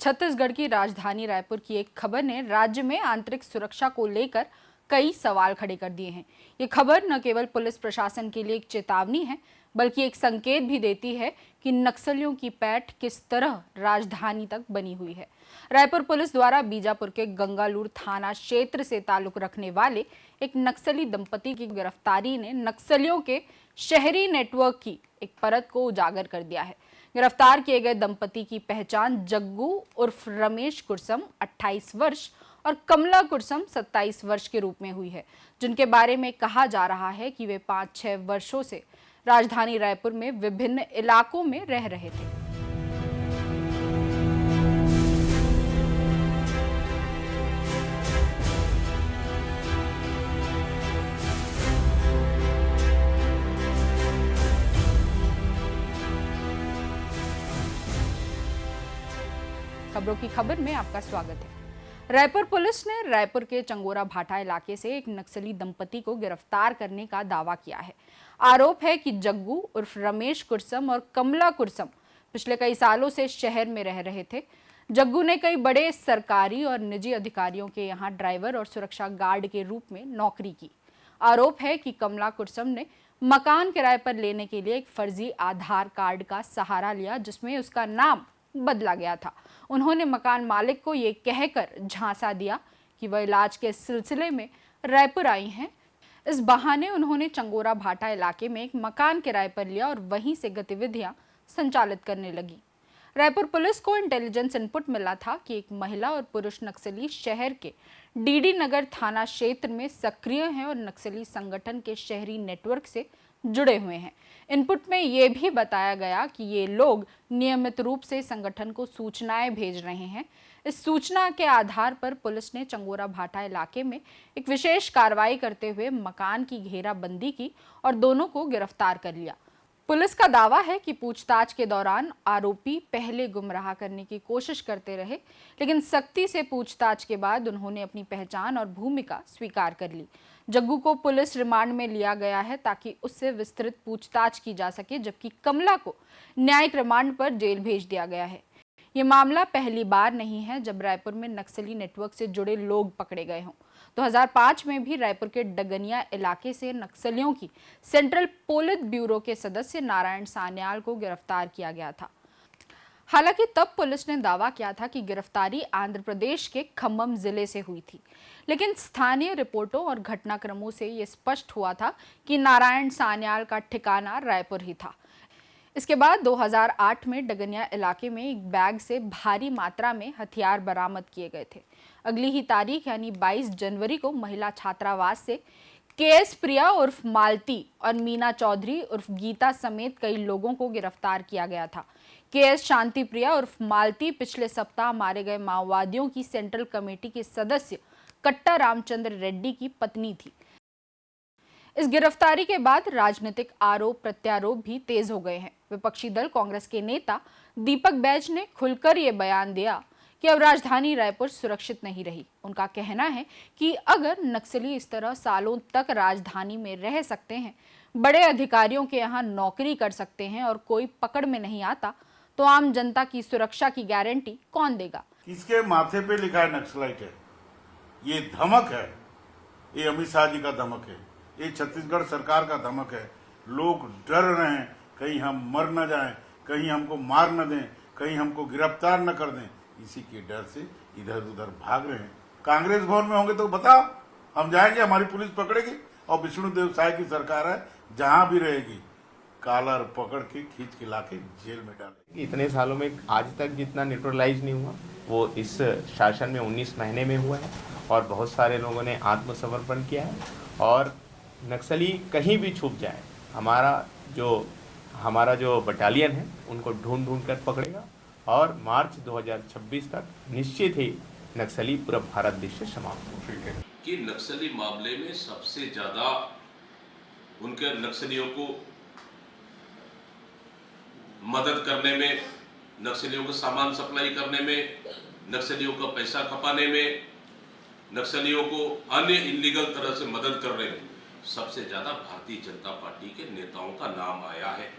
छत्तीसगढ़ की राजधानी रायपुर की एक खबर ने राज्य में आंतरिक सुरक्षा को लेकर कई सवाल खड़े कर दिए हैं। ये खबर न केवल पुलिस प्रशासन के लिए एक चेतावनी है, बल्कि एक संकेत भी देती है कि नक्सलियों की पैठ किस तरह राजधानी तक बनी हुई है। रायपुर पुलिस द्वारा बीजापुर के गंगालूर थाना क्षेत्र से ताल्लुक रखने वाले एक नक्सली दंपति की गिरफ्तारी ने नक्सलियों के शहरी नेटवर्क की एक परत को उजागर कर दिया है। गिरफ्तार किए गए दंपति की पहचान जग्गू उर्फ रमेश कुरसम 28 वर्ष और कमला कुरसम 27 वर्ष के रूप में हुई है, जिनके बारे में कहा जा रहा है कि वे 5-6 वर्षों से राजधानी रायपुर में विभिन्न इलाकों में रह रहे थे। खबरों की खबर में आपका स्वागत है। रायपुर पुलिस ने रायपुर के चंगोरा भाटा इलाके से एक नक्सली दंपति को गिरफ्तार करने का दावा किया है। आरोप है कि जग्गू उर्फ रमेश कुरसम और कमला कुरसम पिछले कई सालों से शहर में रह रहे थे। जग्गू ने कई बड़े सरकारी और निजी अधिकारियों के यहाँ ड्राइवर और सुरक्षा गार्ड के रूप में नौकरी की। आरोप है कि कमला कुरसम ने मकान किराए पर लेने के लिए एक फर्जी आधार कार्ड का सहारा लिया, जिसमें उसका नाम बदला गया था। उन्होंने मकान मालिक को ये कहकर झांसा दिया कि वह इलाज के सिलसिले में रायपुर आई हैं। इस बहाने उन्होंने चंगोरा भाटा इलाके में एक मकान किराए पर लिया और वहीं से गतिविधियां संचालित करने लगी। रायपुर पुलिस को इंटेलिजेंस इनपुट मिला था कि एक महिला और पुरुष नक्सली शहर के डीडी नगर थाना क्षेत्र में सक्रिय हैं और नक्सली संगठन के शहरी नेटवर्क से जुड़े हुए हैं। इनपुट में ये भी बताया गया कि ये लोग नियमित रूप से संगठन को सूचनाएं भेज रहे हैं। इस सूचना के आधार पर पुलिस ने चंगोरा भाटा इलाके में एक विशेष कार्रवाई करते हुए मकान की घेराबंदी की और दोनों को गिरफ्तार कर लिया। पुलिस का दावा है कि पूछताछ के दौरान आरोपी पहले गुमराह करने की कोशिश करते रहे, लेकिन सख्ती से पूछताछ के बाद उन्होंने अपनी पहचान और भूमिका स्वीकार कर ली। जग्गू को पुलिस रिमांड में लिया गया है ताकि उससे विस्तृत पूछताछ की जा सके, जबकि कमला को न्यायिक रिमांड पर जेल भेज दिया गया है। ये मामला पहली बार नहीं है जब रायपुर में नक्सली नेटवर्क से जुड़े लोग पकड़े गए हों। 2005 में भी रायपुर के डगनिया इलाके से नक्सलियों की सेंट्रल पोलित ब्यूरो के सदस्य नारायण सान्याल को गिरफ्तार किया गया था। हालांकि तब पुलिस ने दावा किया था कि गिरफ्तारी आंध्र प्रदेश के खम्मम जिले से हुई थी, लेकिन स्थानीय रिपोर्टों और घटनाक्रमों से ये स्पष्ट हुआ था कि नारायण सान्याल का ठिकाना रायपुर ही था। इसके बाद 2008 में डगनिया इलाके में एक बैग से भारी मात्रा में हथियार बरामद किए गए थे। अगली ही तारीख यानी 22 जनवरी को महिला छात्रावास से केएस प्रिया उर्फ मालती और मीना चौधरी उर्फ गीता समेत कई लोगों को गिरफ्तार किया गया था। केएस शांति प्रिया उर्फ मालती पिछले सप्ताह मारे गए माओवादियों की सेंट्रल कमेटी के सदस्य कट्टा रामचंद्र रेड्डी की पत्नी थी। इस गिरफ्तारी के बाद राजनीतिक आरोप प्रत्यारोप भी तेज हो गए हैं। विपक्षी दल कांग्रेस के नेता दीपक बैज ने खुलकर ये बयान दिया कि अब राजधानी रायपुर सुरक्षित नहीं रही। उनका कहना है कि अगर नक्सली इस तरह सालों तक राजधानी में रह सकते हैं, बड़े अधिकारियों के यहाँ नौकरी कर सकते हैं और कोई पकड़ में नहीं आता, तो आम जनता की सुरक्षा की गारंटी कौन देगा? किसके माथे पे लिखा है नक्सलाइट है? ये धमक है, ये अमित शाह जी का धमक है, ये छत्तीसगढ़ सरकार का धमक है। लोग डर रहे हैं, कहीं हम मर न जाएं, कहीं हमको मार न दें, कहीं हमको गिरफ्तार न कर दें। इसी के डर से इधर उधर भाग रहे हैं। कांग्रेस भवन में होंगे तो बताओ, हम जाएंगे, हमारी पुलिस पकड़ेगी और विष्णुदेव साय की सरकार है, जहां भी रहेगी कालर पकड़ के खींच के लाके जेल में डालेगी। इतने सालों में आज तक जितना न्यूट्रलाइज नहीं हुआ वो इस शासन में 19 महीने में हुआ है और बहुत सारे लोगों ने आत्मसमर्पण किया है। और नक्सली कहीं भी छुप जाए, हमारा जो बटालियन है उनको ढूंढ ढूंढ कर पकड़ेगा और मार्च 2026 तक निश्चित ही नक्सली पूरा भारत देश से समाप्त हो। कि नक्सली मामले में सबसे ज्यादा उनके नक्सलियों को मदद करने में, नक्सलियों को सामान सप्लाई करने में, नक्सलियों का पैसा खपाने में, नक्सलियों को अन्य इलीगल तरह से मदद करने में सबसे ज्यादा भारतीय जनता पार्टी के नेताओं का नाम आया है।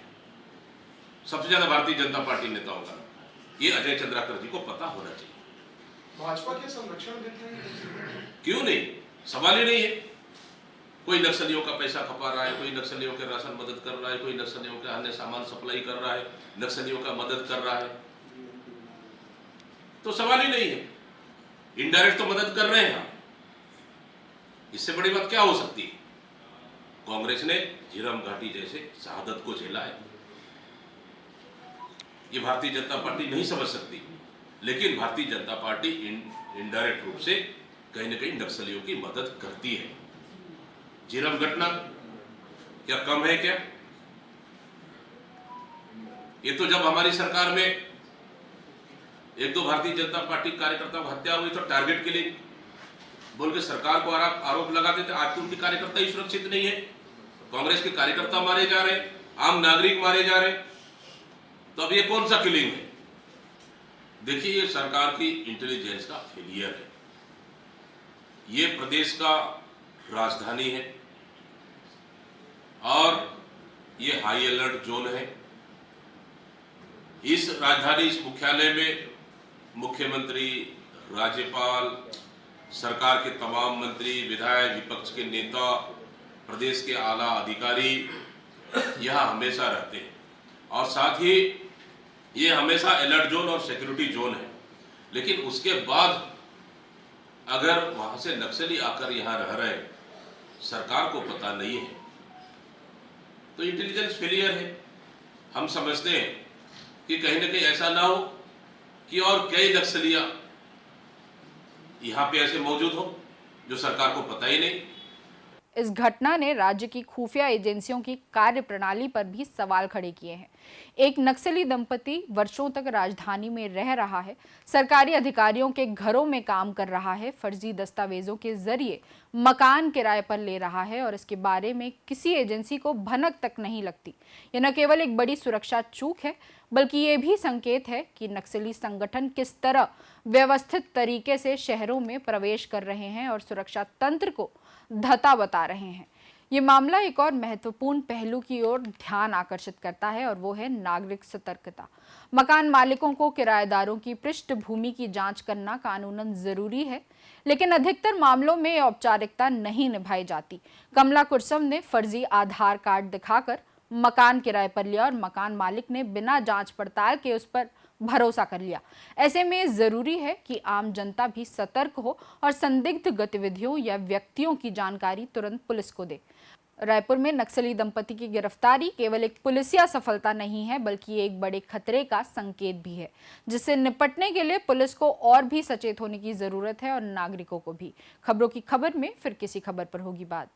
सबसे ज्यादा भारतीय जनता पार्टी नेताओं का। ये अजय चंद्राकर जी को पता होना चाहिए। भाजपा के संरक्षण देते हैं? क्यों नहीं, सवाल ही नहीं है। कोई नक्सलियों का पैसा खपा रहा है, कोई नक्सलियों के राशन मदद कर रहा है, कोई नक्सलियों के अन्य सामान सप्लाई कर रहा है, नक्सलियों का मदद कर रहा है, तो सवाल ही नहीं है। इनडायरेक्ट तो मदद कर रहे हैं। इससे बड़ी बात क्या हो सकती है? कांग्रेस ने झीरम घाटी जैसे शहादत को झेला है, ये भारतीय जनता पार्टी नहीं समझ सकती, लेकिन भारतीय जनता पार्टी इनडायरेक्ट रूप से कहीं न कहीं नक्सलियों की मदद करती है। झीरम घटना क्या कम है क्या? ये तो जब हमारी सरकार में एक दो भारतीय जनता पार्टी कार्यकर्ताओं की हत्या हुई तो टारगेट के लिए बोल के सरकार को आरोप लगाते थे। आज तो उनके कार्यकर्ता ही सुरक्षित नहीं है, कांग्रेस के कार्यकर्ता मारे जा रहे, आम नागरिक मारे जा रहे, तो अब ये कौन सा किलिंग है? देखिए, ये सरकार की इंटेलिजेंस का फेलियर है। ये प्रदेश का राजधानी है और ये हाई अलर्ट जोन है। इस राजधानी, इस मुख्यालय में मुख्यमंत्री, राज्यपाल, सरकार के तमाम मंत्री, विधायक, विपक्ष के नेता, प्रदेश के आला अधिकारी यहाँ हमेशा रहते हैं और साथ ही ये हमेशा अलर्ट जोन और सिक्योरिटी जोन है। लेकिन उसके बाद अगर वहां से नक्सली आकर यहाँ रह रहे हैं, सरकार को पता नहीं है, तो इंटेलिजेंस फेलियर है। हम समझते हैं कि कहीं न कहीं ऐसा ना हो कि और कई नक्सलियां यहाँ पे ऐसे मौजूद हो जो सरकार को पता ही नहीं। इस घटना ने राज्य की खुफिया एजेंसियों की कार्यप्रणाली पर भी सवाल खड़े किए हैं। एक नक्सली दंपति वर्षों तक राजधानी में रह रहा है, सरकारी अधिकारियों के घरों में काम कर रहा है, फर्जी दस्तावेजों के जरिए मकान किराए पर ले रहा है और इसके बारे में किसी एजेंसी को भनक तक नहीं लगती। यह न केवल एक बड़ी सुरक्षा चूक है, बल्कि ये भी संकेत है कि नक्सली संगठन किस तरह व्यवस्थित तरीके से शहरों में प्रवेश कर रहे हैं और सुरक्षा तंत्र को धता बता रहे हैं। ये मामला एक और महत्वपूर्ण पहलू की ओर ध्यान आकर्षित करता है और वो है नागरिक सतर्कता। मकान मालिकों को किराएदारों की पृष्ठभूमि की जांच करना कानूनन जरूरी है, लेकिन अधिकतर मामलों में औपचारिकता नहीं निभाई जाती। कमला कुरसम ने फर्जी आधार कार्ड दिखाकर मकान किराए पर लिया और मकान मालिक ने बिना जांच पड़ताल के उस पर भरोसा कर लिया। ऐसे में जरूरी है कि आम जनता भी सतर्क हो और संदिग्ध गतिविधियों या व्यक्तियों की जानकारी तुरंत पुलिस को दे। रायपुर में नक्सली दंपति की गिरफ्तारी केवल एक पुलिसिया सफलता नहीं है, बल्कि एक बड़े खतरे का संकेत भी है, जिससे निपटने के लिए पुलिस को और भी सचेत होने की जरूरत है और नागरिकों को भी। खबरों की खबर में फिर किसी खबर पर होगी बात।